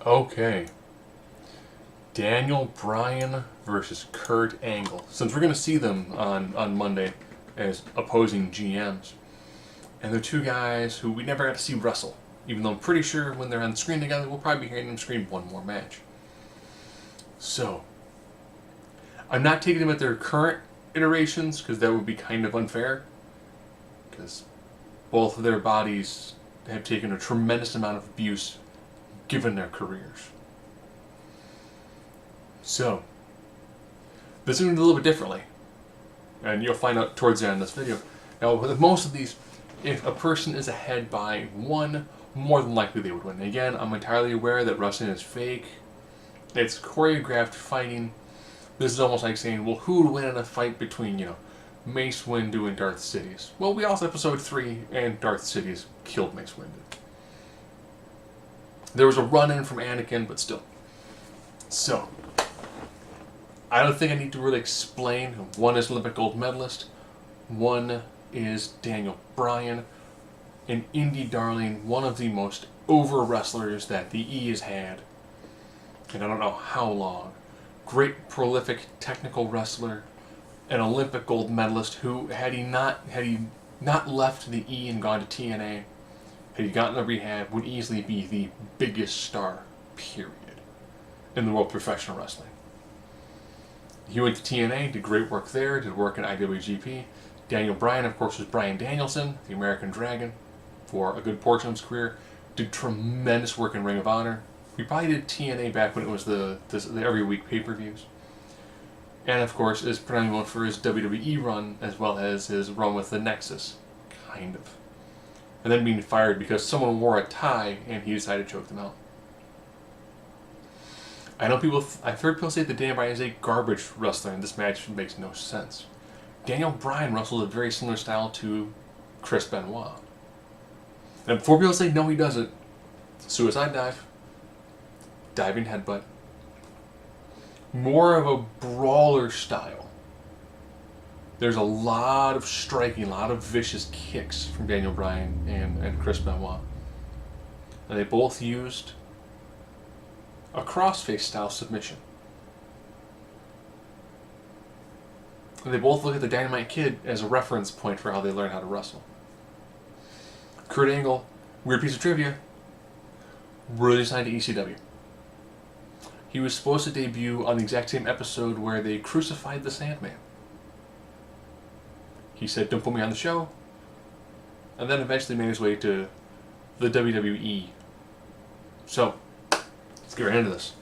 Okay. Daniel Bryan versus Kurt Angle. Since we're going to see them on Monday as opposing GMs. And they're two guys who we never got to see wrestle. Even though I'm pretty sure when they're on screen together, we'll probably be hearing them scream one more match. So, I'm not taking them at their current iterations because that would be kind of unfair. Because both of their bodies have taken a tremendous amount of abuse given their careers. So, this is going to be a little bit differently. And you'll find out towards the end of this video. Now, with most of these, if a person is ahead by one, more than likely they would win. Again, I'm entirely aware that wrestling is fake. It's choreographed fighting. This is almost like saying, well, who would win in a fight between, Mace Windu and Darth Sidious? Well, we also episode 3, and Darth Sidious killed Mace Windu. There was a run-in from Anakin, but still. So, I don't think I need to really explain. One is Olympic gold medalist. One is Daniel Bryan, an indie darling, one of the most over wrestlers that the E has had. And I don't know how long. Great, prolific, technical wrestler, an Olympic gold medalist who, had he not left the E and gone to TNA, had he gotten a rehab, would easily be the biggest star, period, in the world of professional wrestling. He went to TNA, did great work there, did work in IWGP. Daniel Bryan, of course, was Bryan Danielson, the American Dragon, for a good portion of his career. Did tremendous work in Ring of Honor. He probably did TNA back when it was the every week pay-per-views. And of course is primarily known for his WWE run as well as his run with the Nexus. Kind of. And then being fired because someone wore a tie and he decided to choke them out. I've heard people say that Daniel Bryan is a garbage wrestler and this match makes no sense. Daniel Bryan wrestled a very similar style to Chris Benoit. And before people say no he doesn't, suicide dive, diving headbutt, more of a brawler style. There's a lot of striking, a lot of vicious kicks from Daniel Bryan and Chris Benoit. And they both used a crossface style submission. And they both look at the Dynamite Kid as a reference point for how they learn how to wrestle. Kurt Angle, weird piece of trivia, really signed to ECW. He was supposed to debut on the exact same episode where they crucified the Sandman. He said, don't put me on the show. And then eventually made his way to the WWE. So, let's get right into this.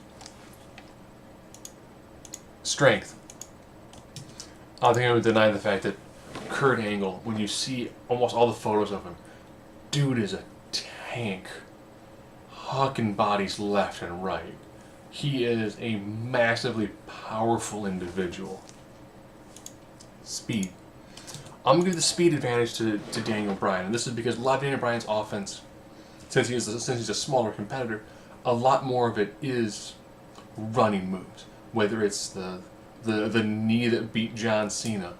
Strength. I don't think I would deny the fact that Kurt Angle, when you see almost all the photos of him, dude is a tank. Hucking bodies left and right. He is a massively powerful individual. Speed. I'm going to give the speed advantage to Daniel Bryan, and this is because a lot of Daniel Bryan's offense, since he's a smaller competitor, a lot more of it is running moves. Whether it's the knee that beat John Cena,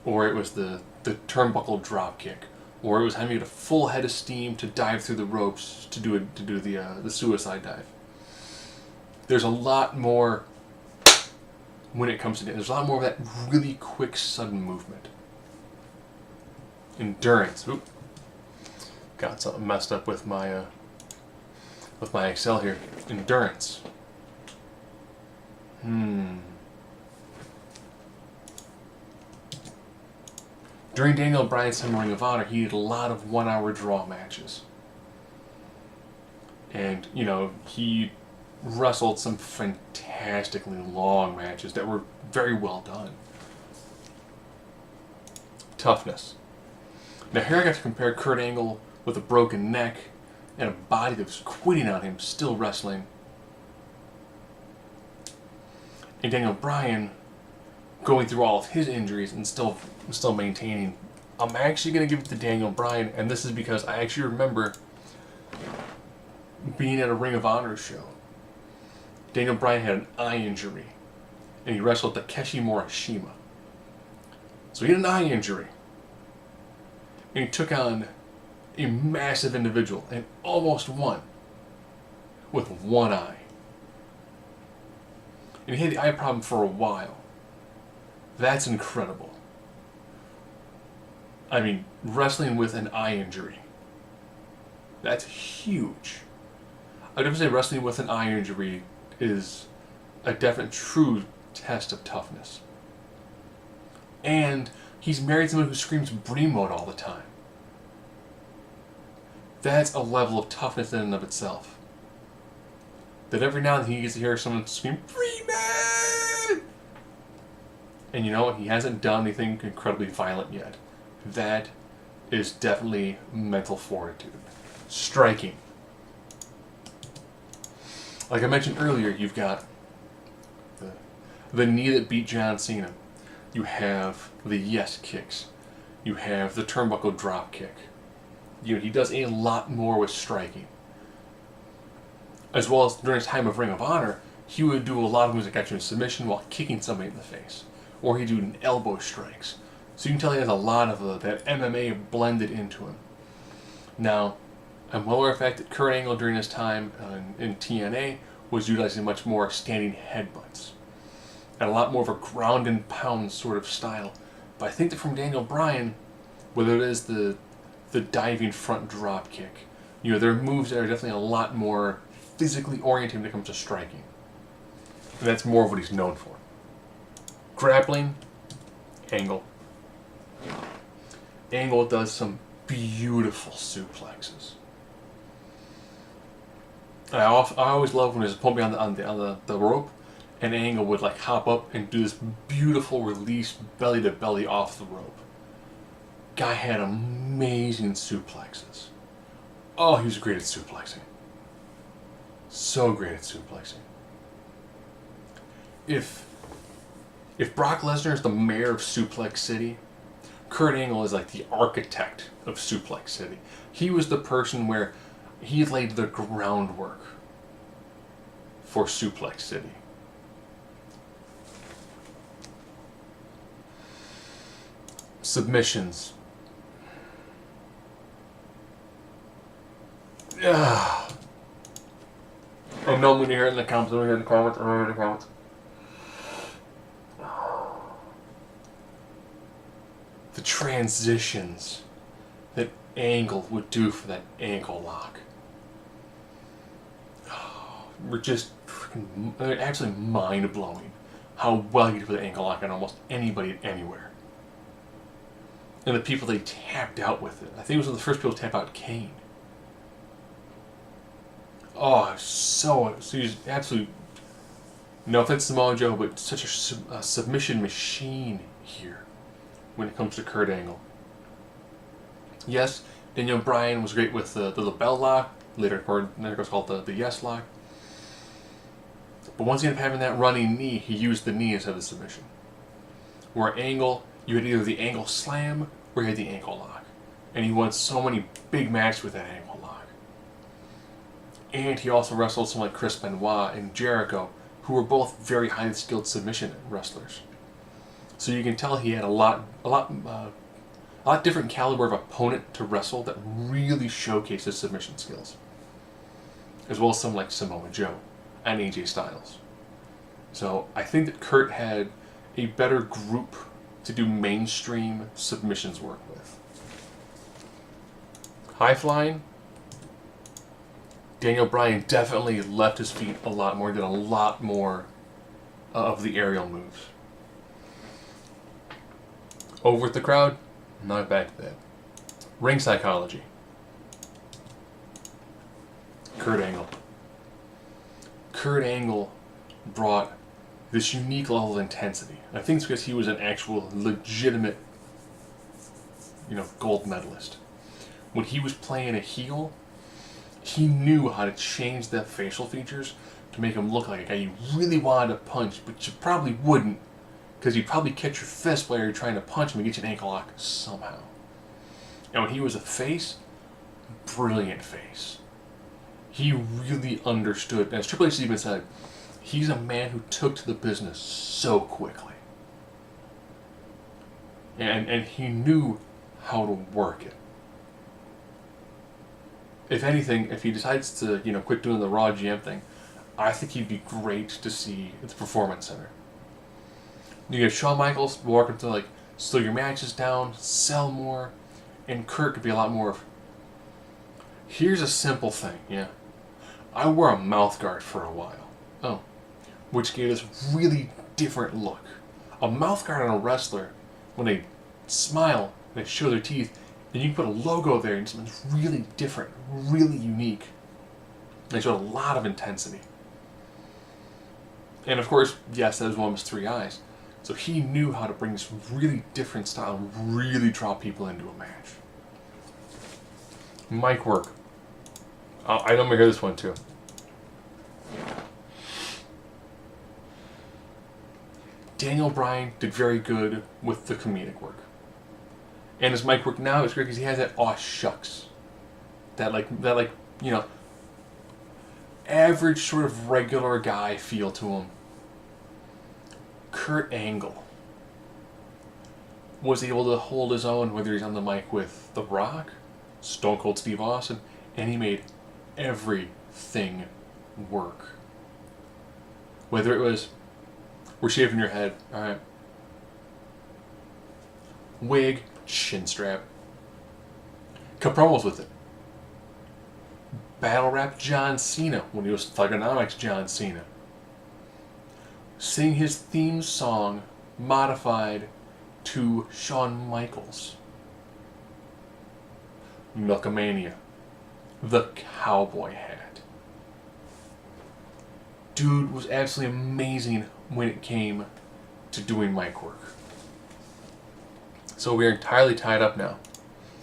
or it was the turnbuckle drop kick, or it was having a full head of steam to dive through the ropes to do the suicide dive. There's a lot more when it comes to there's a lot more of that really quick, sudden movement. Endurance. Oop. Got something messed up with my Excel here. Endurance. During Daniel Bryan's time in Ring of Honor, he did a lot of 1-hour draw matches. And, he wrestled some fantastically long matches that were very well done. Toughness. Now here I got to compare Kurt Angle with a broken neck and a body that was quitting on him, still wrestling. And Daniel Bryan going through all of his injuries and still maintaining. I'm actually going to give it to Daniel Bryan, and this is because I actually remember being at a Ring of Honor show. Daniel Bryan had an eye injury, and he wrestled Takeshi Morishima. So he had an eye injury, and he took on a massive individual and almost won. with one eye. And he had the eye problem for a while. That's incredible. I mean, wrestling with an eye injury. That's huge. I'd definitely say wrestling with an eye injury is a definite true test of toughness. And he's married to someone who screams Breen mode all the time. That's a level of toughness in and of itself. That every now and then he gets to hear someone scream Breen! And you know what? He hasn't done anything incredibly violent yet. That is definitely mental fortitude. Striking. Like I mentioned earlier, you've got the knee that beat John Cena. You have the yes kicks. You have the turnbuckle drop kick. He does a lot more with striking. As well as during his time of Ring of Honor, he would do a lot of moves that got you in submission while kicking somebody in the face. Or he'd do elbow strikes. So you can tell he has a lot of that MMA blended into him. Now, I'm well aware of the fact that Kurt Angle during his time in TNA was utilizing much more standing headbutts. And a lot more of a ground and pound sort of style. But I think that from Daniel Bryan, whether it is the diving front drop kick, there are moves that are definitely a lot more physically oriented when it comes to striking. And that's more of what he's known for. Grappling, Angle. Angle does some beautiful suplexes. I always love when his opponent on the rope, and Angle would like hop up and do this beautiful release belly to belly off the rope. Guy had amazing suplexes. Oh, he was great at suplexing. So great at suplexing. If Brock Lesnar is the mayor of Suplex City, Kurt Angle is like the architect of Suplex City. He was the person where he laid the groundwork for Suplex City. Submissions. I know I'm going to hear it in the comments. I'm going to hear it in the comments. The transitions that Angle would do for that ankle lock were just absolutely mind-blowing. How well he did with the ankle lock on almost anybody anywhere. And the people they tapped out with it. I think it was one of the first people to tap out Kane. Oh, so he's absolute. No offense to Samoa Joe, but such a submission machine here when it comes to Kurt Angle. Yes, Daniel Bryan was great with the lapel lock. Later it was called the yes lock. But once he ended up having that running knee, he used the knee instead of the submission. Where Angle, you had either the ankle slam or you had the ankle lock. And he won so many big matches with that ankle lock. And he also wrestled someone like Chris Benoit and Jericho, who were both very highly skilled submission wrestlers. So you can tell he had a lot different caliber of opponent to wrestle that really showcased his submission skills. As well as someone like Samoa Joe and AJ Styles. So I think that Kurt had a better group to do mainstream submissions work with. High flying. Daniel Bryan definitely left his feet a lot more, did a lot more of the aerial moves. Over with the crowd, not back to that. Ring psychology. Kurt Angle. Kurt Angle brought this unique level of intensity. I think it's because he was an actual legitimate, gold medalist. When he was playing a heel, he knew how to change the facial features to make him look like a guy you really wanted to punch, but you probably wouldn't, because you'd probably catch your fist while you're trying to punch him and get you an ankle lock somehow. And when he was a face, brilliant face. He really understood, and as Triple H even said, he's a man who took to the business so quickly. And he knew how to work it. if anything, if he decides to, quit doing the Raw GM thing, I think he'd be great to see at the Performance Center. You have Shawn Michaels working to slow your matches down, sell more, and Kurt could be a lot more of, here's a simple thing, yeah. I wore a mouth guard for a while. Oh. Which gave this really different look. A mouth guard on a wrestler, when they smile, they show their teeth, and you can put a logo there and something's really different, really unique. They showed a lot of intensity. And of course, yes, that was one of his 3 eyes. So he knew how to bring this really different style and really draw people into a match. Mic work. I know I'm going to hear this one too. Daniel Bryan did very good with the comedic work. And his mic work now is great because he has that aw shucks. That average sort of regular guy feel to him. Kurt Angle was able to hold his own whether he's on the mic with The Rock, Stone Cold Steve Austin, and he made everything work. Whether it was, we're shaving your head, alright. Wig, chin strap. Cut promos with it. Battle rap John Cena when he was Thugonomics John Cena. Sing his theme song modified to Shawn Michaels. Milkamania. The cowboy hat. Dude was absolutely amazing when it came to doing mic work. So we're entirely tied up now.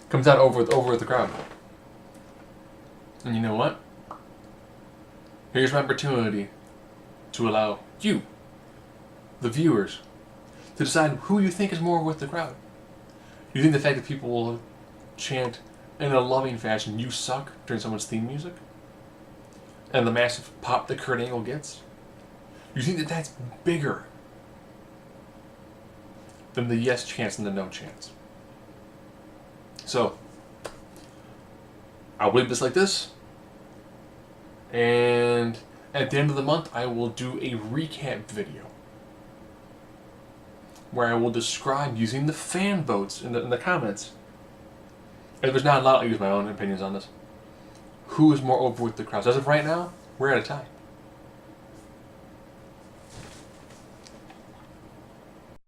Comes out over the crowd. And you know what? Here's my opportunity to allow you, the viewers, to decide who you think is more with the crowd. You think the fact that people will chant in a loving fashion, "You suck," during someone's theme music? And the massive pop that Kurt Angle gets? You think that that's bigger than the yes chance and the no chance? So, I'll leave this like this. And at the end of the month, I will do a recap video where I will describe, using the fan votes in the comments, and there's not a lot, I'll use my own opinions on this, who is more over with the crowds. As of right now, we're at a tie.